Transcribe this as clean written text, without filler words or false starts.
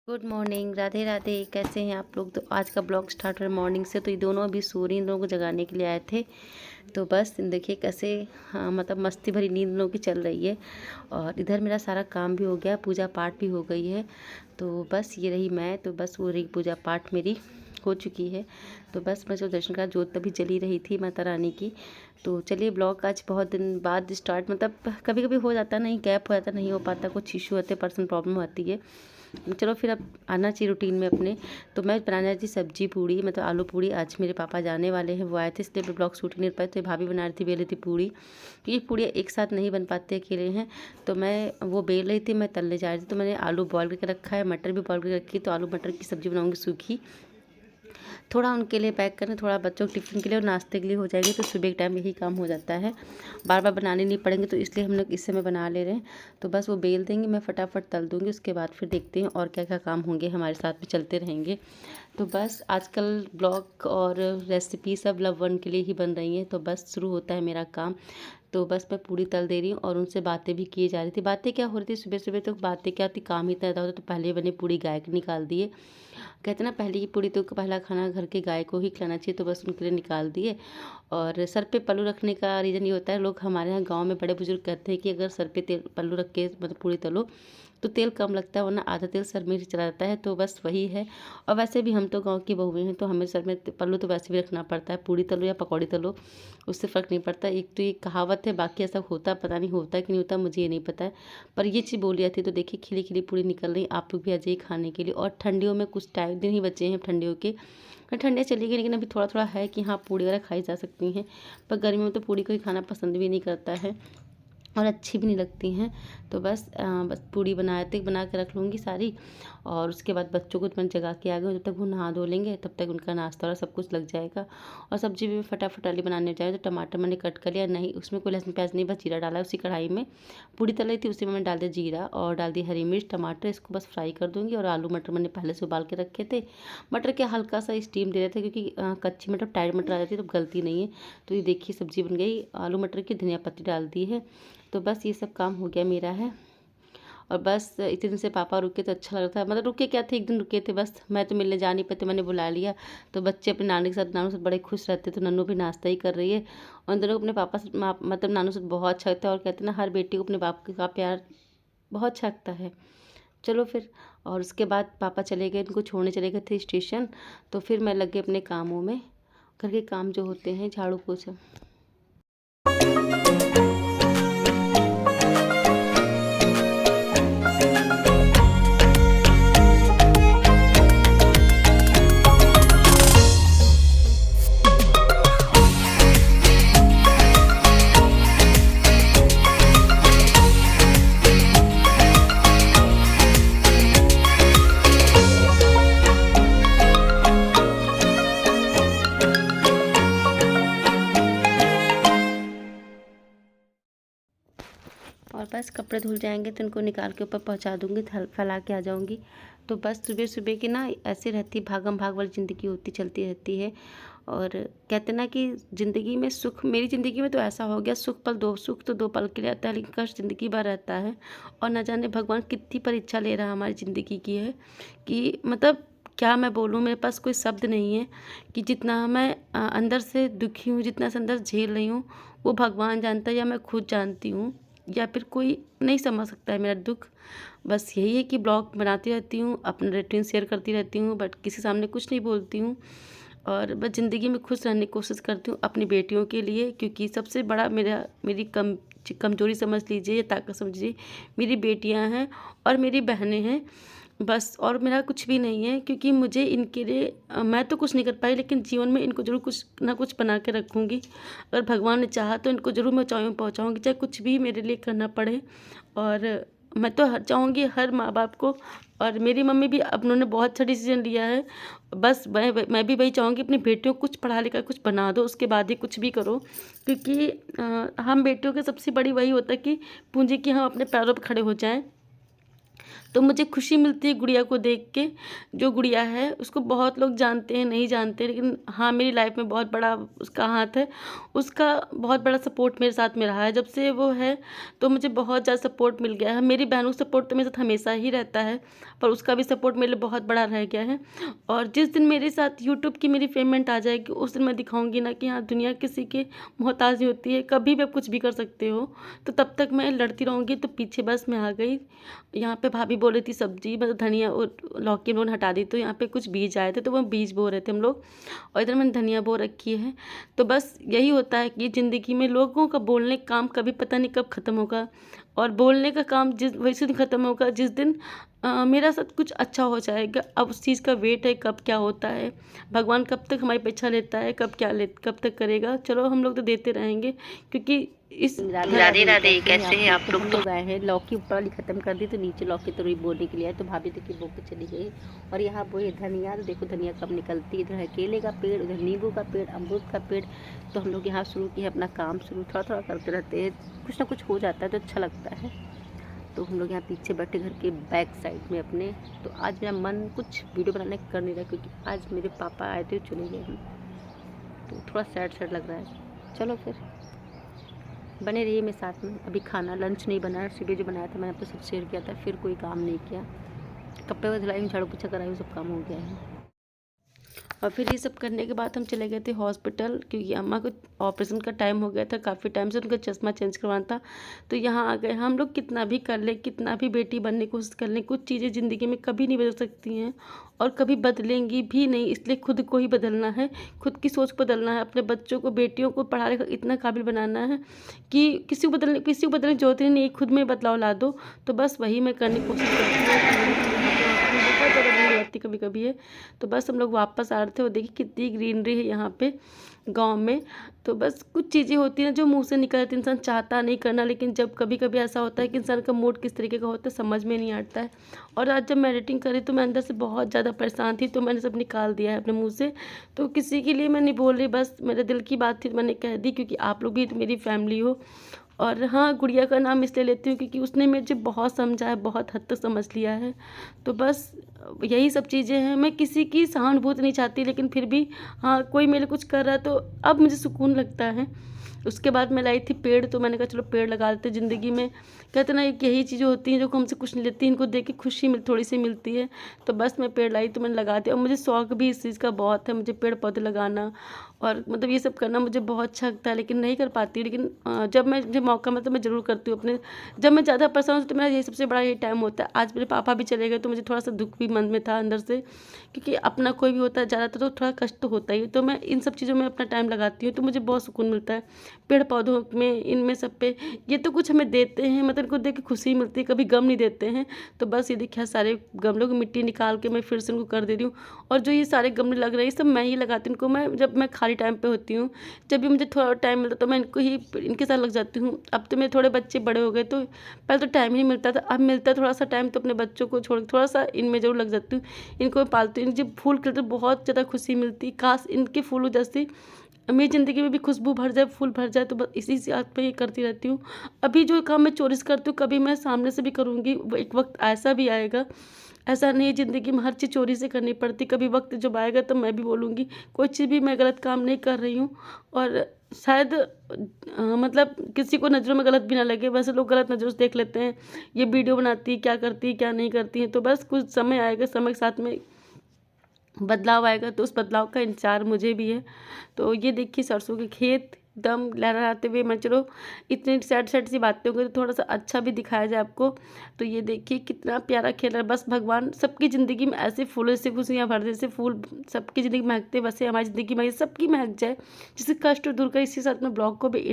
Good morning, Radhe Radhe. कैसे हैं आप लोग? तो आज का ब्लॉग स्टार्ट हो रहा है मॉर्निंग से। तो ये दोनों अभी सो रही, इन लोगों को जगाने के लिए आए थे। तो बस देखिए कैसे, हाँ मतलब मस्ती भरी नींद इन लोगों की चल रही है। और इधर मेरा सारा काम भी हो गया, पूजा पाठ भी हो गई है। तो बस ये रही मैं, तो बस वो रही पूजा पाठ मेरी हो चुकी है। तो बस मैं जो दर्शन का जोत तभी जली रही थी माता रानी की। तो चलिए ब्लॉग आज बहुत दिन बाद स्टार्ट, मतलब कभी कभी हो जाता, नहीं गैप हो जाता, नहीं हो पाता, कुछ इशू होते, पर्सनल प्रॉब्लम आती है। चलो फिर अब आना चाहिए रूटीन में अपने। तो मैं बनाने थी सब्जी पूड़ी, मतलब आलू पूड़ी। आज मेरे पापा जाने वाले हैं, वो आए थे, इसलिए मैं ब्लॉग शूट नहीं कर पाए। तो ये भाभी बना रही थी, बेल रही थी पूड़ी। ये पूड़ियाँ एक साथ नहीं बन पाते अकेले हैं, तो मैं वो बेल रही थी, मैं तलने जा रही थी। तो मैंने आलू बॉयल करके रखा है, मटर भी बॉयल करके रखी। तो आलू मटर की सब्ज़ी बनाऊँगी सूखी, थोड़ा उनके लिए पैक करना, थोड़ा बच्चों के टिफ़िन के लिए और नाश्ते के लिए हो जाएगी। तो सुबह के टाइम यही काम हो जाता है, बार बार बनाने नहीं पड़ेंगे, तो इसलिए हम लोग इस समय बना ले रहे हैं। तो बस वो बेल देंगे, मैं फटाफट तल दूँगी, उसके बाद फिर देखते हैं और क्या क्या काम होंगे, हमारे साथ में चलते रहेंगे। तो बस आजकल ब्लॉग और रेसिपी सब लव वन के लिए ही बन रही हैं। तो बस शुरू होता है मेरा काम। तो बस मैं पूरी तल दे रही हूँ और उनसे बातें भी किए जा रही थी। बातें क्या हो रही थी सुबह सुबह, तो बातें क्या होती, काम ही इतना ज़्यादा होता। तो पहले मैंने पूरी गाय के निकाल दिए। कहते ना पहले की पूरी, तो पहला खाना घर के गाय को ही खिलाना चाहिए। तो बस उनके लिए निकाल दिए। और सर पे पल्लू रखने का रीज़न ये होता है, लोग हमारे यहाँ गाँव में बड़े बुजुर्ग कहते हैं कि अगर सर पे तेल पल्लू रख के मतलब पूरी तलो तो तेल कम लगता है, वरना आधा तेल सर में ही चला जाता है। तो बस वही है। और वैसे भी हम तो गांव की बहुएं हैं, तो हमें सर में पल्लू तो वैसे भी रखना पड़ता है, पूड़ी तलो या पकौड़ी तलो, उससे फ़र्क नहीं पड़ता। एक तो ये कहावत है, बाकी ऐसा होता पता नहीं, होता कि नहीं होता मुझे ये नहीं पता है, पर ये चीज़ बोली जाती है। तो देखिए खिली खिली पूड़ी निकल रही, आप लोग भी आ जाइए खाने के लिए। और ठंडियों में कुछ टाइम दिन ही बचे हैं ठंडियों के, ठंडियाँ चली गई, लेकिन अभी थोड़ा थोड़ा है कि हाँ पूड़ी वगैरह खाई जा सकती हैं। पर गर्मियों में तो पूड़ी कोई खाना पसंद भी नहीं करता है और अच्छी भी नहीं लगती हैं। तो बस पूड़ी बना के रख लूँगी सारी। और उसके बाद बच्चों को तुरंत जगा के आ गए, जब तक वो नहा धो लेंगे तब तक उनका नाश्ता और सब कुछ लग जाएगा। और सब्ज़ी भी फटाफट वाली बनाने जाए। तो टमाटर मैंने कट कर लिया, नहीं उसमें कोई लहसुन प्याज नहीं, बस जीरा डाला उसी कढ़ाई में। पूड़ी तल रही थी उसी में मैंने डाल दिया जीरा और डाल दी हरी मिर्च टमाटर, इसको बस फ्राई कर दूँगी। और आलू मटर मैंने पहले से उबाल के रखे थे, मटर के हल्का सा स्टीम दे रहे थे, क्योंकि कच्ची मटर टाइट मटर आ जाती है तो गलती नहीं है। तो ये देखिए सब्ज़ी बन गई, आलू मटर की धनिया पत्ती डाल दी है। तो बस ये सब काम हो गया मेरा है। और बस इतने दिन से पापा रुके तो अच्छा लग रहा था, मतलब रुके क्या थे, एक दिन रुके थे बस, मैं तो मिलने जा नहीं पाती, मैंने बुला लिया। तो बच्चे अपने नानी के साथ, नानू से बड़े खुश रहते। तो नन्नू भी नाश्ता ही कर रही है। और उन दोनों को अपने पापा से मतलब नानू से बहुत अच्छा लगता है। और कहते हैं ना हर बेटी को अपने बाप का प्यार बहुत अच्छा लगता है। चलो फिर, और उसके बाद पापा चले गए, उनको छोड़ने चले गए थे स्टेशन। तो फिर मैं लग गई अपने कामों में, घर के काम जो होते हैं, झाड़ू पोछा। और बस कपड़े धुल जाएंगे तो इनको निकाल के ऊपर पहुंचा दूंगी, फैला के आ जाऊंगी। तो बस सुबह सुबह की ना ऐसे रहती, भागम भाग वाली ज़िंदगी होती, चलती रहती है। और कहते ना कि ज़िंदगी में सुख, मेरी ज़िंदगी में तो ऐसा हो गया, सुख तो दो पल के लिए आता है, लेकिन कष्ट ज़िंदगी भर रहता है। और न जाने भगवान कितनी परीक्षा ले रहा है हमारी ज़िंदगी की है, कि मतलब क्या मैं बोलूँ, मेरे पास कोई शब्द नहीं है कि जितना मैं अंदर से दुखी हूँ, जितना से अंदर झेल रही हूँ, वो भगवान जानता है या मैं खुद जानती हूँ, या फिर कोई नहीं समझ सकता है मेरा दुख। बस यही है कि ब्लॉग बनाती रहती हूँ, अपना रूटीन शेयर करती रहती हूँ, बट किसी सामने कुछ नहीं बोलती हूँ। और बस ज़िंदगी में खुश रहने की कोशिश करती हूँ अपनी बेटियों के लिए, क्योंकि सबसे बड़ा मेरी कमज़ोरी समझ लीजिए या ताकत समझिए, मेरी बेटियाँ हैं और मेरी बहनें हैं बस। और मेरा कुछ भी नहीं है, क्योंकि मुझे इनके लिए मैं तो कुछ नहीं कर पाई, लेकिन जीवन में इनको ज़रूर कुछ ना कुछ बना के रखूँगी। अगर भगवान ने चाहा तो इनको ज़रूर मैं ऊँचाइयों में पहुँचाऊँगी, चाहे कुछ भी मेरे लिए करना पड़े। और मैं तो चाहूँगी हर माँ बाप को, और मेरी मम्मी भी अब उन्होंने बहुत अच्छा डिसीजन लिया है। बस मैं भी वही चाहूँगी, अपनी बेटियों को कुछ पढ़ा लिखा कुछ बना दो, उसके बाद ही कुछ भी करो। क्योंकि हम बेटियों के सबसे बड़ी वही होता है कि पूंजी कि हम अपने पैरों पर खड़े हो जाएँ। तो मुझे खुशी मिलती है गुड़िया को देख के। जो गुड़िया है उसको बहुत लोग जानते हैं, नहीं जानते, लेकिन हाँ, मेरी लाइफ में बहुत बड़ा उसका हाथ है। उसका बहुत बड़ा सपोर्ट मेरे साथ में रहा है। जब से वो है तो मुझे बहुत ज़्यादा सपोर्ट मिल गया है। मेरी बहनों का सपोर्ट तो मेरे साथ हमेशा ही रहता है, पर उसका भी सपोर्ट मेरे लिए बहुत बड़ा रह गया है। और जिस दिन मेरे साथ यूट्यूब की मेरी पेमेंट आ जाएगी, उस दिन मैं दिखाऊंगी ना कि हाँ, दुनिया किसी के मोहताज नहीं होती है, कभी भी आप कुछ भी कर सकते हो। तो तब तक मैं लड़ती रहूँगी। तो पीछे बस मैं आ गई। यहाँ पे भाभी बोल रही थी सब्जी, मतलब धनिया और लौकी हम लोगों ने हटा दी, तो यहाँ पे कुछ बीज आए थे, तो वो बीज बो रहे थे हम लोग। और इधर मैंने धनिया बो रखी है। तो बस यही होता है कि ज़िंदगी में लोगों का बोलने का काम कभी पता नहीं कब ख़त्म होगा। और बोलने का काम जिस वैसे दिन ख़त्म होगा जिस दिन मेरा साथ कुछ अच्छा हो जाएगा। अब उस चीज़ का वेट है कब क्या होता है, भगवान कब तक हमारी परीक्षा लेता है, कब तक करेगा। चलो हम लोग तो देते रहेंगे, क्योंकि इस राधे राधे, कैसे हैं आप लोग? हम लोग आए हैं, लौकी ऊपर वाली ख़त्म कर दी, तो नीचे लौकी तोड़ी बोने के लिए आए। तो भाभी देखिए बो के चली गई। और यहाँ वो धनिया, तो देखो धनिया कब निकलती है। इधर है केले का पेड़, उधर नींबू का पेड़, अमरूद का पेड़। तो हम लोग यहाँ शुरू किया अपना काम, शुरू थोड़ा थोड़ा करते रहते हैं, कुछ ना कुछ हो जाता है तो अच्छा लगता है। तो हम लोग यहाँ पीछे बैठे घर के बैक साइड में अपने। तो आज मेरा मन कुछ वीडियो बनाने का कर नहीं रहा, क्योंकि आज मेरे पापा आए थे, चले गए हैं, तो थोड़ा सैड सैड लग रहा है। चलो फिर बने रहिए मेरे साथ में। अभी खाना लंच नहीं बनाया, सुबह जो बनाया था मैंने आपको सब शेयर किया था। फिर कोई काम नहीं किया, कपड़े वगैरह धुलाई, झाड़ू पोछा कराई, सब काम हो गया है। और फिर ये सब करने के बाद हम चले गए थे हॉस्पिटल, क्योंकि अम्मा को ऑपरेशन का टाइम हो गया था, काफ़ी टाइम से उनका चश्मा चेंज करवाना था। तो यहाँ आ गए। हम लोग कितना भी कर ले, कितना भी बेटी बनने की कोशिश कर लें, कुछ चीज़ें ज़िंदगी में कभी नहीं बदल सकती हैं और कभी बदलेंगी भी नहीं। इसलिए खुद को ही बदलना है, खुद की सोच बदलना है, अपने बच्चों को, बेटियों को पढ़ा लिखा इतना काबिल बनाना है कि किसी को बदलने की जरूरत ही नहीं, खुद में बदलाव ला दो। तो बस वही मैं करने की कोशिश करती हूँ। बहुत ज़्यादा भीड़ रहती कभी कभी है। तो बस हम लोग वापस आ रहे थे, और देखिए कितनी ग्रीनरी है यहाँ पे गांव में। तो बस कुछ चीज़ें होती हैं जो मुंह से निकल जाती, इंसान चाहता नहीं करना, लेकिन जब कभी कभी ऐसा होता है कि इंसान का मूड किस तरीके का होता है समझ में नहीं आता है। और आज जब मैं एडिटिंग करी तो मैं अंदर से बहुत ज़्यादा परेशान थी, तो मैंने सब निकाल दिया है अपने मुँह से। तो किसी के लिए मैं नहीं बोल रही, बस मेरे दिल की बात थी तो मैंने कह दी, क्योंकि आप लोग भी तो मेरी फैमिली हो। और हाँ, गुड़िया का नाम इसलिए लेती हूँ क्योंकि उसने मुझे बहुत समझा है, बहुत हद तक समझ लिया है। तो बस यही सब चीज़ें हैं। मैं किसी की सहानुभूति नहीं चाहती, लेकिन फिर भी हाँ, कोई मेरे कुछ कर रहा है तो अब मुझे सुकून लगता है। उसके बाद मैं लाई थी पेड़, तो मैंने कहा चलो पेड़ लगा देते ज़िंदगी में। कहते ना, एक यही चीज़ें होती हैं जो हमसे कुछ नहीं लेती, इनको देख के खुशी थोड़ी सी मिलती है। तो बस मैं पेड़ लाई तो मैंने लगा दिया। और मुझे शौक भी इस चीज़ का बहुत है, मुझे पेड़ पौधे लगाना और मतलब ये सब करना मुझे बहुत अच्छा लगता है, लेकिन नहीं कर पाती। लेकिन जब मुझे मौका मिलता है मैं ज़रूर करती हूँ अपने। जब मैं ज़्यादा परेशान हूँ तो मेरा यही सबसे बड़ा यही टाइम होता है। आज मेरे पापा भी चले गए तो मुझे थोड़ा सा दुख भी मन में था अंदर से, क्योंकि अपना कोई भी होता है ज़्यादातर तो थोड़ा कष्ट तो होता ही। तो मैं इन सब चीज़ों में अपना टाइम लगाती हूँ, तो मुझे बहुत सुकून मिलता है। पेड़ पौधों में, इनमें सब पे, ये तो कुछ हमें देते हैं, मतलब इनको देख के खुशी मिलती है, कभी गम नहीं देते हैं। तो बस ये देखिए सारे गमलों की मिट्टी निकाल के मैं फिर से उनको कर दे रही हूँ। और जो ये सारे गमले लग रहे हैं सब मैं ही लगाती हूँ। इनको मैं जब मैं खाली टाइम पे होती हूँ, जब भी मुझे थोड़ा टाइम मिलता तो मैं इनके साथ लग जाती हूँ। अब तो मेरे थोड़े बच्चे बड़े हो गए, तो पहले तो टाइम ही नहीं मिलता था, अब मिलता है थोड़ा सा टाइम, तो अपने बच्चों को छोड़ थोड़ा सा इनमें जरूर लग जाती हूँ। इनको मैं पालती हूँ, जब फूल खिलते बहुत ज़्यादा खुशी मिलती। काश इनके फूलों जैसी मेरी ज़िंदगी में भी खुशबू भर जाए, फूल भर जाए। तो बस इसी से आज मैं ये करती रहती हूँ। अभी जो काम मैं चोरी से करती हूँ, कभी मैं सामने से भी करूँगी। एक वक्त ऐसा भी आएगा, ऐसा नहीं ज़िंदगी में हर चीज़ चोरी से करनी पड़ती। कभी वक्त जब आएगा तो मैं भी बोलूँगी कोई चीज़ भी मैं गलत काम नहीं कर रही हूँ। और शायद मतलब किसी को नज़रों में गलत भी ना लगे, वैसे लोग गलत नज़रों से देख लेते हैं, ये वीडियो बनाती क्या करती है क्या नहीं करती है। तो बस कुछ समय आएगा, समय के साथ में बदलाव आएगा, तो उस बदलाव का इंतजार मुझे भी है। तो ये देखिए सरसों के खेत एकदम लहराते हुए, मैं चलो इतनी सैड सैड सी बातें होंगी तो थोड़ा सा अच्छा भी दिखाया जाए आपको। तो ये देखिए कितना प्यारा खेल रहा है। बस भगवान सबकी ज़िंदगी में ऐसे फूलों से खुशियाँ भर दे, जैसे फूल सबकी ज़िंदगी महकते, वैसे हमारी ज़िंदगी में सबकी महक जाए, जिससे कष्ट दूर कर। इसी साथ में ब्लॉग को भी